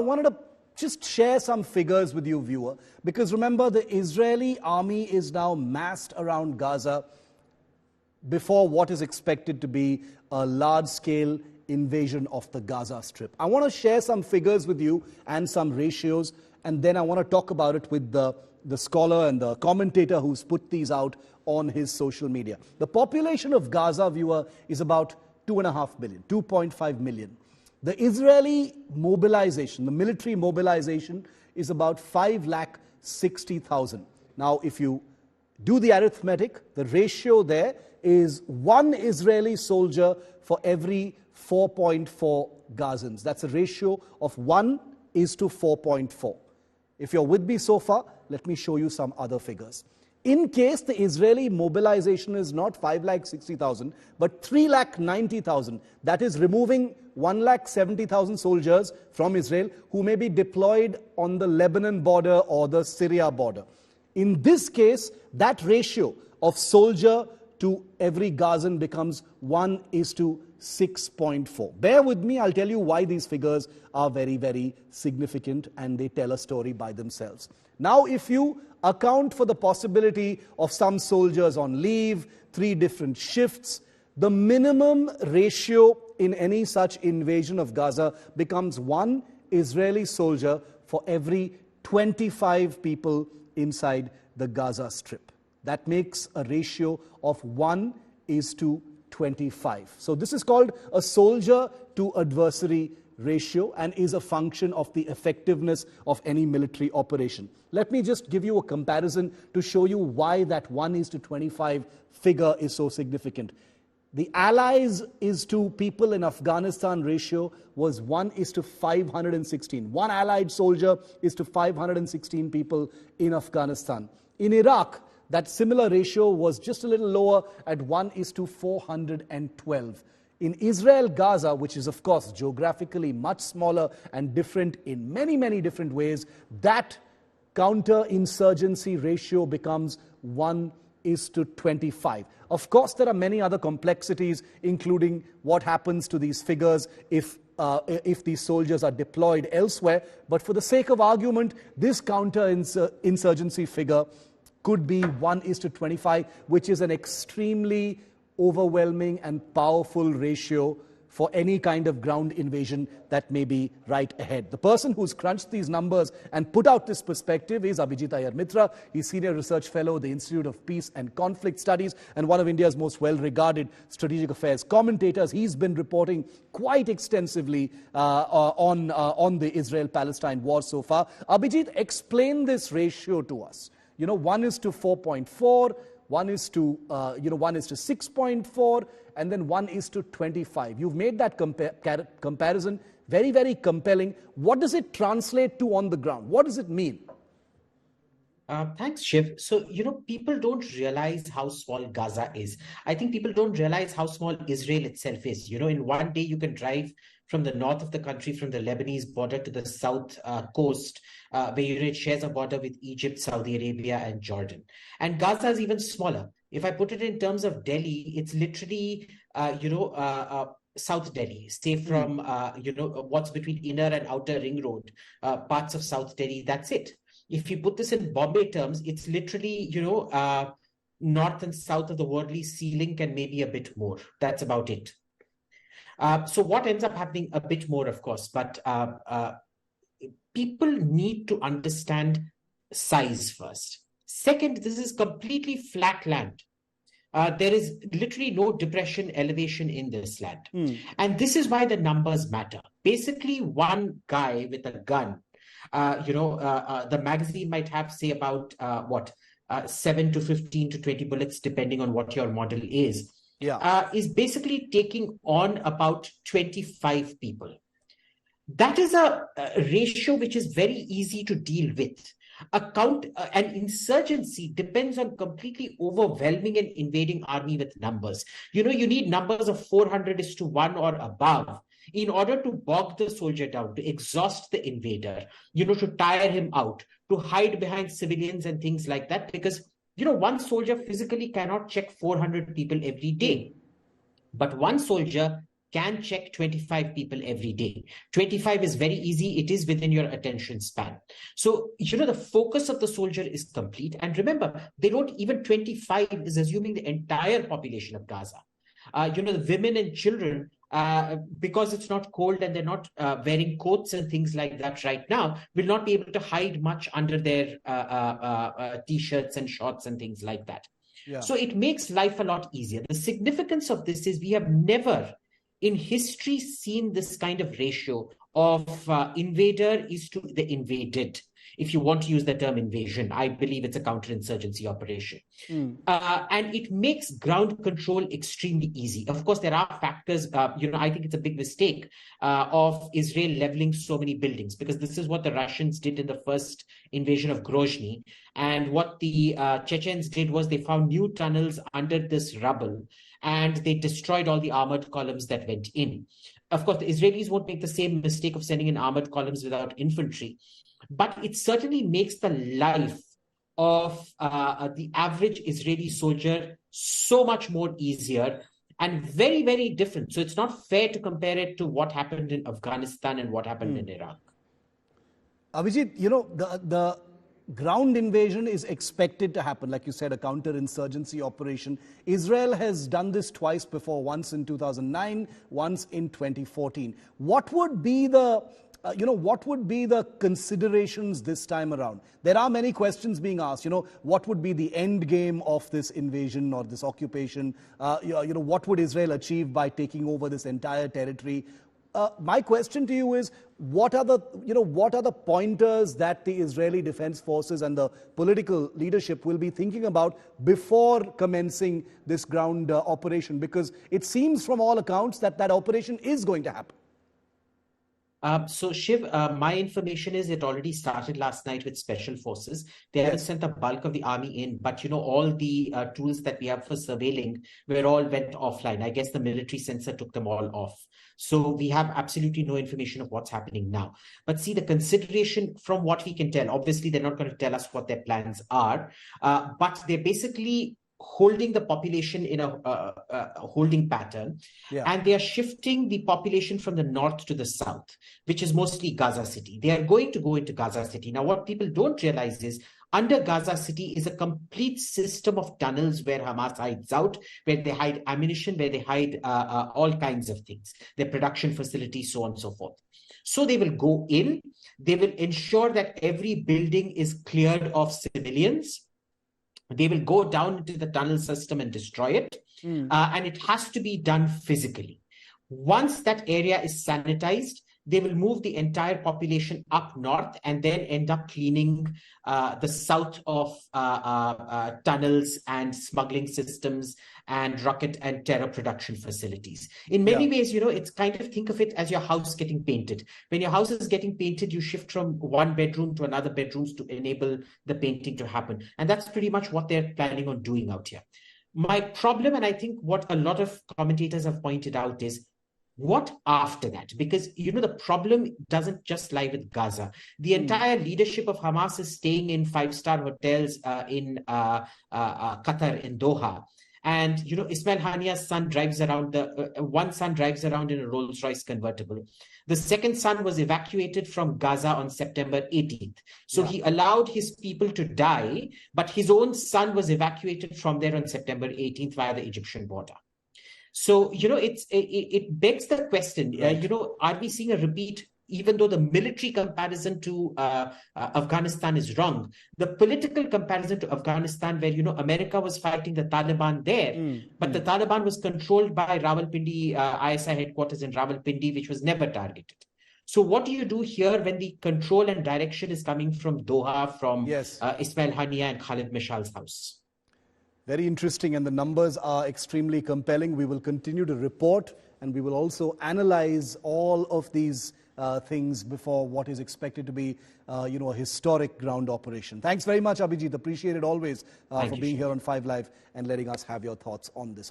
wanted to just share some figures with you, viewer, because remember, the Israeli army is now massed around Gaza before what is expected to be a large-scale invasion of the Gaza Strip. I want to share some figures with you and some ratios, and then I want to talk about it with the scholar and the commentator who's put these out on his social media. The population of Gaza, viewer, is about 2.5 billion, 2.5 million. The Israeli mobilization, the military mobilization, is about 560,000. Now, if you do the arithmetic, the ratio there is one Israeli soldier for every 4.4 Gazans. That's a ratio of 1:4.4. If you're with me so far, let me show you some other figures. In case the Israeli mobilization is not 560,000, but 390,000, that is removing 170,000 soldiers from Israel who may be deployed on the Lebanon border or the Syria border. In this case, that ratio of soldier to every Gazan becomes 1:6.4. Bear with me, I'll tell you why these figures are very, very significant and they tell a story by themselves. Now, if you account for the possibility of some soldiers on leave, 3 different shifts, the minimum ratio in any such invasion of Gaza becomes 1 Israeli soldier for every 25 people inside the Gaza Strip. That makes a ratio of 1:25. So this is called a soldier to adversary ratio and is a function of the effectiveness of any military operation. Let me just give you a comparison to show you why that 1:25 figure is so significant. The Allies is to people in Afghanistan ratio was 1:516. One Allied soldier is to 516 people in Afghanistan. In Iraq, that similar ratio was just a little lower at 1:412. In Israel, Gaza, which is of course geographically much smaller and different in many, many different ways, that counter-insurgency ratio becomes 1:25. Of course, there are many other complexities, including what happens to these figures if these soldiers are deployed elsewhere. But for the sake of argument, this counter-insurgency figure could be 1:25, which is an extremely overwhelming and powerful ratio for any kind of ground invasion that may be right ahead. The person who's crunched these numbers and put out this perspective is Abhijit Iyer Mitra. He's Senior Research Fellow at the Institute of Peace and Conflict Studies and one of India's most well-regarded strategic affairs commentators. He's been reporting quite extensively on the Israel-Palestine war so far. Abhijit, explain this ratio to us. 1:4.4, 1:6.4, and then 1:25. You've made that comparison very, very compelling. What does it translate to on the ground? What does it mean? Thanks, Shiv. So, people don't realize how small Gaza is. I think people don't realize how small Israel itself is. In one day, you can drive from the north of the country, from the Lebanese border to the south coast, where it shares a border with Egypt, Saudi Arabia, and Jordan. And Gaza is even smaller. If I put it in terms of Delhi, it's literally, South Delhi, say from, what's between inner and outer ring road, parts of South Delhi, that's it. If you put this in Bombay terms, it's literally, north and south of the Worldly Sea Link and maybe a bit more. That's about it. So what ends up happening a bit more, of course, but people need to understand size first. Second, this is completely flat land. There is literally no depression elevation in this land. And this is why the numbers matter. Basically, one guy with a gun, the magazine might have, say, about 7 to 15 to 20 bullets, depending on what your model is. Is basically taking on about 25 people. That is a ratio which is very easy to deal with. An insurgency depends on completely overwhelming and invading army with numbers. You need numbers of 400:1 or above in order to bog the soldier down, to exhaust the invader, to tire him out, to hide behind civilians and things like that, because one soldier physically cannot check 400 people every day. But one soldier can check 25 people every day. 25 is very easy. It is within your attention span. So, the focus of the soldier is complete. And remember, they don't even 25 is assuming the entire population of Gaza. The women and children, because it's not cold and they're not wearing coats and things like that right now, will not be able to hide much under their T-shirts and shorts and things like that. Yeah. So it makes life a lot easier. The significance of this is we have never in history seen this kind of ratio of invader is to the invaded. If you want to use the term invasion, I believe it's a counterinsurgency operation. And it makes ground control extremely easy. Of course, there are factors, I think it's a big mistake of Israel leveling so many buildings, because this is what the Russians did in the first invasion of Grozny. And what the Chechens did was they found new tunnels under this rubble, and they destroyed all the armored columns that went in. Of course, the Israelis won't make the same mistake of sending in armored columns without infantry. But it certainly makes the life of the average Israeli soldier so much more easier and very, very different. So it's not fair to compare it to what happened in Afghanistan and what happened in Iraq. Abhijit, the ground invasion is expected to happen, like you said, a counterinsurgency operation. Israel has done this twice before, once in 2009, once in 2014. What would be the considerations this time around? There are many questions being asked. What would be the end game of this invasion or this occupation? What would Israel achieve by taking over this entire territory? My question to you is, what are the pointers that the Israeli Defense Forces and the political leadership will be thinking about before commencing this ground operation? Because it seems from all accounts that operation is going to happen. So Shiv, my information is it already started last night with special forces. They haven't sent the bulk of the army in, but all the tools that we have for surveilling all went offline. I guess the military censor took them all off. So we have absolutely no information of what's happening now. But see, the consideration from what we can tell, obviously they're not going to tell us what their plans are, but they're basically holding the population in a holding pattern, and they are shifting the population from the north to the south, which is mostly Gaza City. They are going to go into Gaza City. Now, what people don't realize is under Gaza City is a complete system of tunnels where Hamas hides out, where they hide ammunition, where they hide all kinds of things, their production facilities, so on and so forth. So they will go in, they will ensure that every building is cleared of civilians. They will go down into the tunnel system and destroy it. And it has to be done physically. Once that area is sanitized, they will move the entire population up north and then end up cleaning the south of tunnels and smuggling systems and rocket and terror production facilities. In many ways, it's kind of, think of it as your house getting painted. When your house is getting painted, you shift from one bedroom to another bedrooms to enable the painting to happen. And that's pretty much what they're planning on doing out here. My problem, and I think what a lot of commentators have pointed out, is what after that? Because, the problem doesn't just lie with Gaza. The entire leadership of Hamas is staying in five-star hotels in Qatar, in Doha. And, Ismail Hania's son drives around, one son drives around in a Rolls-Royce convertible. The second son was evacuated from Gaza on September 18th. So he allowed his people to die, but his own son was evacuated from there on September 18th via the Egyptian border. So, it begs the question, are we seeing a repeat, even though the military comparison to Afghanistan is wrong, the political comparison to Afghanistan, where, America was fighting the Taliban there, but the Taliban was controlled by Rawalpindi, ISI headquarters in Rawalpindi, which was never targeted. So what do you do here when the control and direction is coming from Doha, from Ismail Haniya and Khalid Mishal's house? Very interesting, and the numbers are extremely compelling. We will continue to report, and we will also analyze all of these things before what is expected to be, a historic ground operation. Thanks very much, Abhijit. Appreciate it always for being here on 5 Live and letting us have your thoughts on this.